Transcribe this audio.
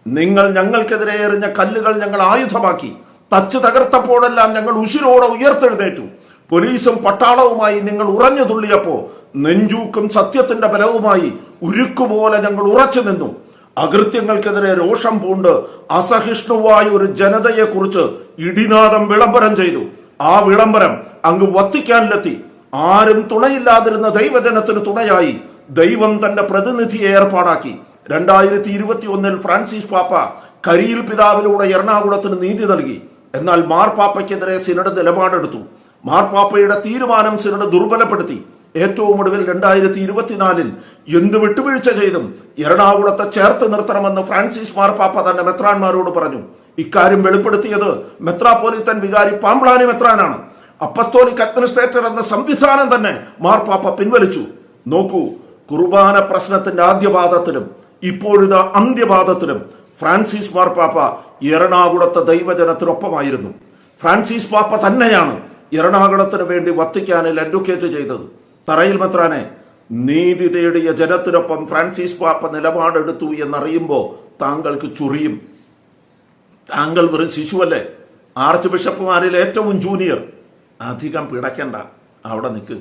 നിങ്ങൾ ഞങ്ങൾക്കെതിരെ എറിഞ്ഞ കല്ലുകൾ ഞങ്ങൾ ആയുധമാക്കി, തച്ച് തകർത്തപ്പോഴെല്ലാം ഞങ്ങൾ ഉശിരോടെ ഉയർത്തെഴുന്നേറ്റു. പോലീസും പട്ടാളവുമായി നിങ്ങൾ ഉറഞ്ഞു തുള്ളിയപ്പോ നെഞ്ചൂക്കും സത്യത്തിന്റെ ബലവുമായി ഉരുക്കുപോലെ ഞങ്ങൾ ഉറച്ചു നിന്നു. അകൃത്യങ്ങൾക്കെതിരെ രോഷം പൂണ്ട് അസഹിഷ്ണുവായ ഒരു ജനതയെ കുറിച്ച് ഇടിനാദം വിളംബരം ചെയ്തു. ആ വിളംബരം അങ്ങ് വത്തിക്കാനിലെത്തി. ആരും തുണയില്ലാതിരുന്ന ദൈവജനത്തിന് തുണയായി ദൈവം തന്റെ പ്രതിനിധിയെ ഏർപ്പാടാക്കി. 2021 ഫ്രാൻസിസ് പാപ്പ കരിയിൽ പിതാവിലൂടെ എറണാകുളത്തിന് നീതി നൽകി. എന്നാൽ മാർപ്പാപ്പയ്ക്കെതിരെ സിനഡ് നിലപാടെടുത്തു. മാർപ്പാപ്പയുടെ തീരുമാനം സിനഡ് ദുർബലപ്പെടുത്തി. ഏറ്റവും ഒടുവിൽ 2024 എന്ത് വിട്ടുവീഴ്ച ചെയ്തും എറണാകുളത്തെ ചേർത്ത് നിർത്തണമെന്ന് ഫ്രാൻസിസ് മാർപ്പാപ്പ തന്നെ മെത്രാന്മാരോട് പറഞ്ഞു. ഇക്കാര്യം വെളിപ്പെടുത്തിയത് മെത്രാപ്പോലിത്തൻ വികാരി പാംപ്ലാനി മെത്രാനാണ്. അപ്പസ്തോലിക് അഡ്മിനിസ്ട്രേറ്റർ എന്ന സംവിധാനം തന്നെ മാർപ്പാപ്പ പിൻവലിച്ചു. നോക്കൂ, കുർബാന പ്രശ്നത്തിന്റെ ആദ്യപാദത്തിലും ഇപ്പോഴിത് അന്ത്യപാദത്തിലും ഫ്രാൻസിസ് മാർപ്പാപ്പ എറണാകുളത്തെ ദൈവജനത്തിനൊപ്പമായിരുന്നു. ഫ്രാൻസിസ് പാപ്പ തന്നെയാണ് എറണാകുളത്തിന് വേണ്ടി വത്തിക്കാനിൽ അഡ്വക്കേറ്റ് ചെയ്തത്. തറയിൽ മെത്രാനെ, നീതി തേടിയ ജനത്തിനൊപ്പം ഫ്രാൻസിസ് പാപ്പ നിലപാടെടുത്തു എന്നറിയുമ്പോൾ താങ്കൾക്ക് ചൊറിയും. താങ്കൾ വെറും ശിശുവല്ലേ, ആർച്ച് ബിഷപ്പുമാരിൽ ഏറ്റവും ജൂനിയർ. അധികം പിടയ്ക്കണ്ട, അവിടെ നിൽക്ക്.